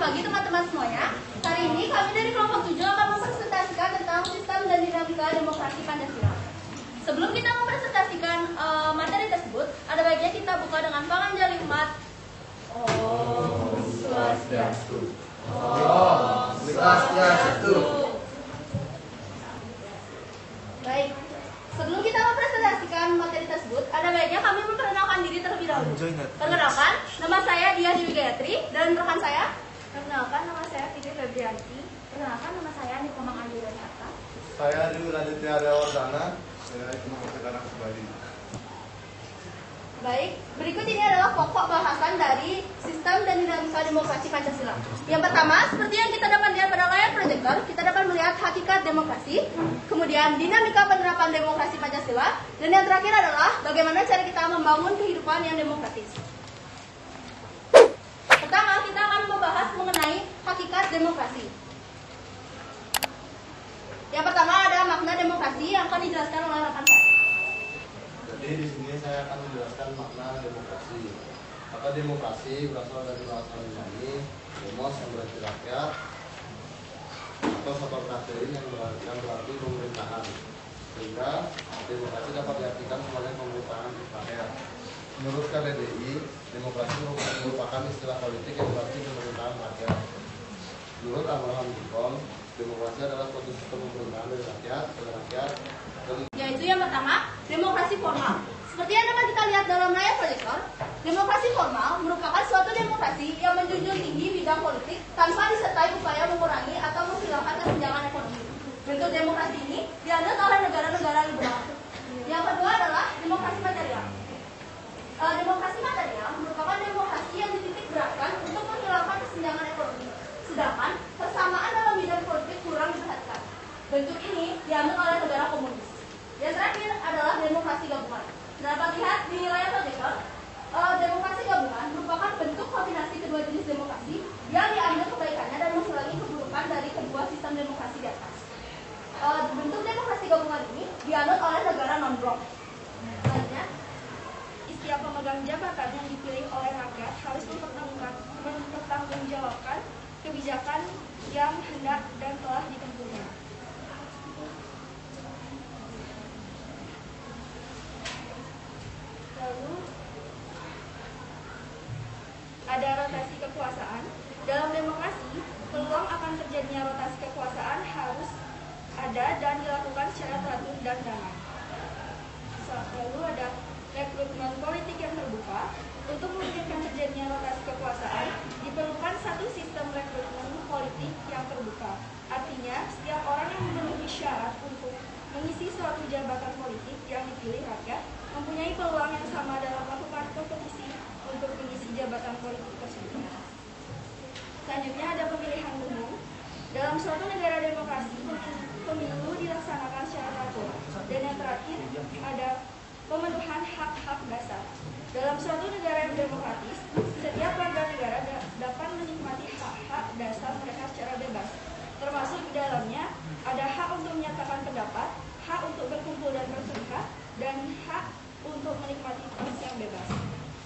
pagi teman-teman semuanya. Hari ini kami dari kelompok 7 akan mempresentasikan tentang sistem dan dinamika demokrasi Pancasila. Sebelum kita mempresentasikan materi tersebut, ada baiknya kita buka dengan panganjali umat. Om Swastiastu. Om Swastiastu. Baik, sebelum kita mempresentasikan materi tersebut, ada baiknya kami memperkenalkan diri terlebih dahulu. Perkenalkan, nama saya Diah Dewi Gayatri dan rekan saya. Perkenalkan, nama saya Fitri Febrianti. Perkenalkan, nama saya Niko Mangandira Nyata. Saya Dewi Raditya Dewardana. Saya Imam sekarang Subadi. Baik, berikut ini adalah pokok bahasan dari sistem dan dinamika demokrasi Pancasila. Yang pertama, seperti yang kita dapat lihat pada layar proyektor, kita dapat melihat hakikat demokrasi, kemudian dinamika penerapan demokrasi Pancasila, dan yang terakhir adalah bagaimana cara kita membangun kehidupan yang demokratis. Pertama, kita akan membahas mengenai hakikat demokrasi. Yang pertama ada makna demokrasi yang akan dijelaskan oleh rekan saya. Jadi di sini saya akan menjelaskan makna demokrasi. Maka demokrasi berasal dari bahasa Yunani, demos yang berarti rakyat, atau sotokratein yang berarti pemerintahan. Sehingga demokrasi dapat diartikan sebagai pemerintahan rakyat. Menurut KBBI, demokrasi merupakan istilah politik yang berarti pemerintahan rakyat. Menurut Abraham Lincoln, demokrasi adalah suatu sistem pemerintahan dari rakyat ke rakyat. Yaitu yang pertama, demokrasi formal. Seperti yang dapat kita lihat dalam layar proyektor, demokrasi formal merupakan suatu demokrasi yang menjunjung tinggi bidang politik tanpa disertai upaya mengurangi atau menghilangkan kesenjangan ekonomi. Bentuk demokrasi ini dianut oleh negara-negara liberal. Yang kedua adalah demokrasi material. Demokrasi material merupakan demokrasi yang dititik beratkan untuk menghilangkan kesenjangan ekonomi. Sedangkan persamaan dalam bidang politik kurang diperhatikan. Bentuk ini diambil oleh negara komunis. Yang terakhir adalah demokrasi gabungan. Dapat lihat di layar proyektor, demokrasi gabungan merupakan bentuk kombinasi kedua jenis demokrasi yang diambil kebaikannya dan mengurangi keburukan dari kedua sistem demokrasi di atas. Bentuk demokrasi gabungan ini dianut oleh negara non-blok. Selanjutnya, Setiap pemegang jabatan yang dipilih oleh rakyat harus mempertanggungjawabkan kebijakan yang hendak dan telah ditempuhnya. Lalu ada rotasi kekuasaan. Dalam demokrasi, peluang akan terjadinya rotasi kekuasaan harus ada dan dilakukan secara teratur dan damai. Lalu ada rekrutmen politik yang terbuka. Untuk memungkinkan terjadinya rotasi kekuasaan, diperlukan satu sistem rekrutmen politik yang terbuka. Artinya, setiap orang yang memenuhi syarat untuk mengisi suatu jabatan politik yang dipilih rakyat mempunyai peluang yang sama dalam melakukan kompetisi untuk mengisi jabatan politik tersebut. Selanjutnya ada pemilihan umum. Dalam suatu negara demokrasi, pemilu dilaksanakan secara teratur. Dan yang terakhir ada pemenuhan hak-hak dasar. Dalam suatu negara yang demokratis, setiap warga negara dapat menikmati hak-hak dasar mereka secara bebas. Termasuk di dalamnya ada hak untuk menyatakan pendapat, hak untuk berkumpul dan berserikat, dan hak untuk menikmati tempat yang bebas.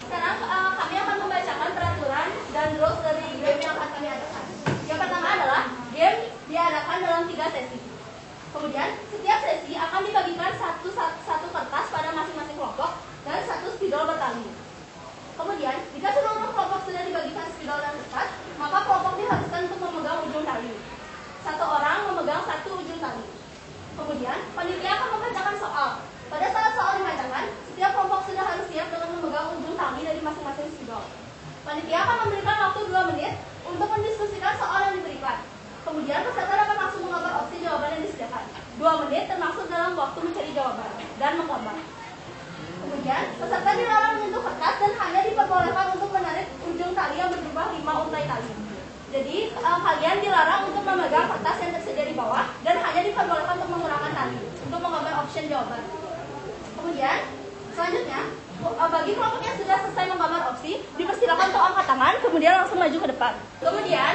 sekarang kami akan membacakan peraturan dan rules dari game yang akan kami adakan. Yang pertama adalah game diadakan dalam 3 sesi. Kemudian setiap sesi akan dibagikan satu kertas pada masing-masing kelompok dan 1 spidol bertali. Kemudian jika seluruh kelompok sudah dibagikan spidol dan kertas, maka kelompok diharuskan untuk memegang ujung tali. 1 orang memegang 1 ujung tali. Kemudian panitia akan membacakan soal. Pada saat soal dibacakan, setiap kelompok sudah harus siap dengan memegang ujung tali dari masing-masing spidol. Panitia akan memberikan waktu 2 menit untuk mendiskusikan soal yang diberikan. Kemudian peserta dapat langsung menggambar opsi jawaban yang disediakan. 2 menit termasuk dalam waktu mencari jawaban dan menggambar. Kemudian peserta dilarang menyentuh kertas dan hanya diperbolehkan untuk menarik ujung tali yang berjumlah 5 untai tali. Jadi kalian dilarang untuk memegang kertas yang tersedia di bawah dan hanya diperbolehkan untuk menggunakan tali untuk menggambar opsi jawaban. Kemudian selanjutnya bagi kelompok yang sudah selesai menggambar opsi dipersilakan untuk angkat tangan kemudian langsung maju ke depan. Kemudian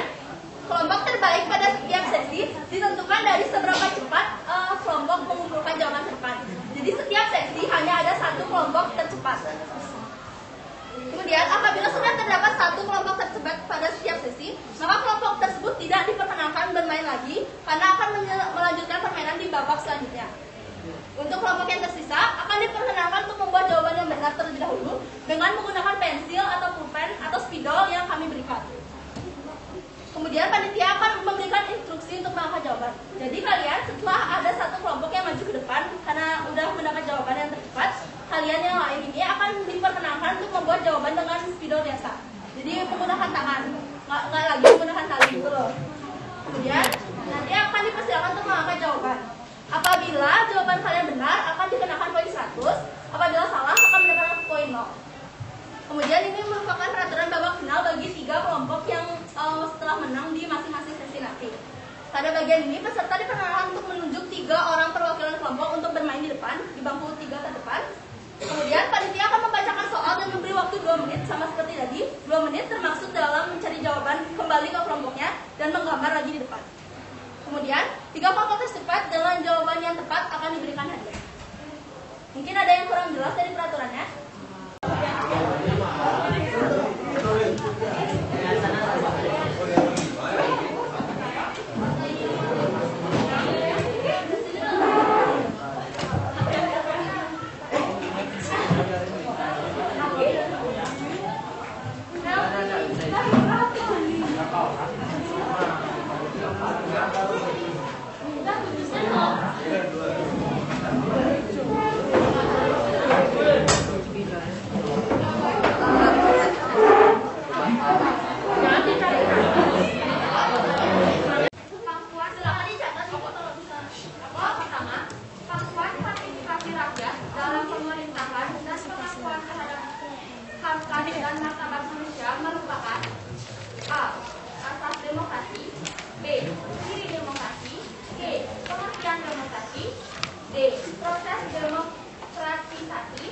kelompok terbaik pada setiap sesi ditentukan dari seberapa cepat kelompok mengumpulkan jawaban tercepat. Jadi setiap sesi hanya ada 1 kelompok tercepat. Kemudian Kemudian apabila sudah terdapat satu kelompok tersebar pada setiap sesi, maka kelompok tersebut tidak diperkenankan bermain lagi karena akan melanjutkan permainan di babak selanjutnya. Untuk kelompok yang tersisa akan diperkenankan untuk membuat jawaban yang benar terlebih dahulu dengan menggunakan pensil atau pulpen atau spidol yang kami berikan. Kemudian panitia akan memberikan instruksi untuk mengangkat jawaban. Jadi kalian setelah ada satu kelompok yang maju ke depan karena udah mendapat jawaban yang tepat, kalian yang lain ini akan diperkenankan untuk membuat jawaban dengan spidol biasa. Jadi menggunakan tangan, nggak lagi menggunakan tali gitu loh. Kemudian nanti akan dipersilakan untuk mengangkat jawaban. Apabila jawaban kalian benar akan dikenakan poin 100, apabila salah akan mendapatkan poin 0. Kemudian ini merupakan peraturan babak final bagi 3 kelompok yang setelah menang di masing-masing sesi nanti. Pada bagian ini peserta diperkenankan untuk menunjuk 3 orang perwakilan kelompok untuk bermain di depan, di bangku 3 terdepan. Kemudian panitia akan membacakan soal dan memberi waktu 2 menit sama seperti tadi. 2 menit termaksud dalam mencari jawaban kembali ke kelompoknya dan menggambar lagi di depan. Kemudian 3 kelompok tercepat dengan jawaban yang tepat akan diberikan hadiah. Mungkin ada yang kurang jelas dari peraturannya? Dan martabat manusia merupakan A. Asas demokrasi, B. Ciri demokrasi, C. Pengertian demokrasi, D. Proses demokratisasi,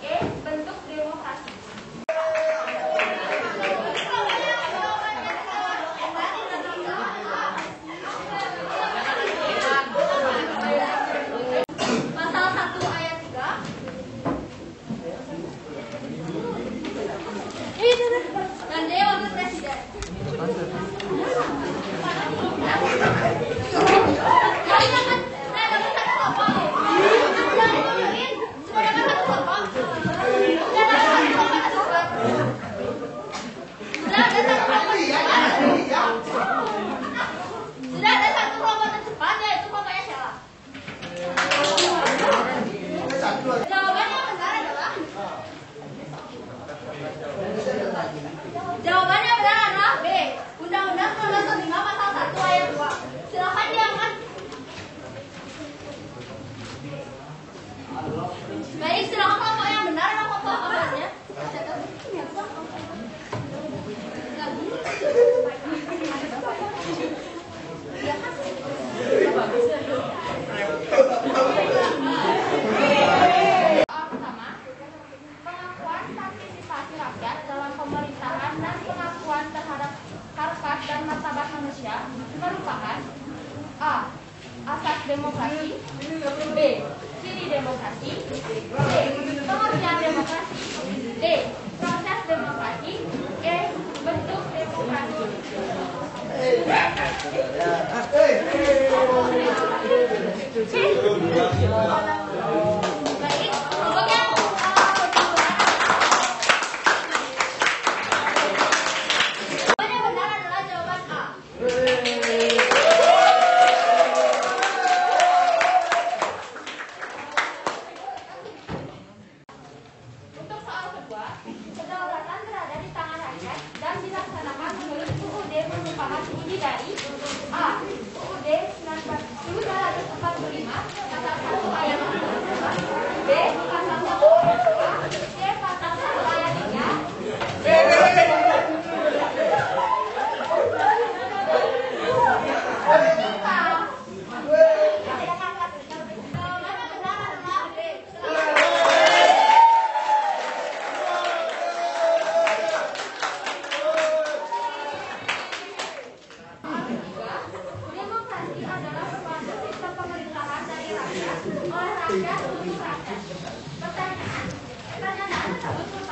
E. Bentuk demokrasi. Pasal 1 ayat 3. Dan dia wakil presiden. Sudah ada satu kelompok tercepat yaitu kelompoknya Sheila. Jawaban yang benar adalah jawabannya benar adalah B. Undang-Undang 1945 pasal 1 ayat 2. Silakan diangkat. Baik, silakan kelompok yang benar adalah kelompok apanya? Pertama, pengakuan partisipasi rakyat dalam pemerintahan dan pengakuan terhadap harkat dan martabat manusia merupakan A. Asas demokrasi, B. Ciri demokrasi, C. Pengertian demokrasi, D. Proses demokrasi, E. Bentuk demokrasi. Baik, kelompok yang jawaban yang benar adalah jawaban A. Untuk soal kedua, kedaulatan berada di tangan rakyat dan dilaksanakan menurut UUD merupakan uji dari A. UUD 1945 pasal 1 ayat 1, B. Pasal 1 ayat 2, C. Pasal 1 ayat 3, D. Jawaban yang benar adalah B. Demokrasi adalah suatu sistem pemerintahan dari rakyat, oleh rakyat, untuk rakyat. Pertanyaan tersebut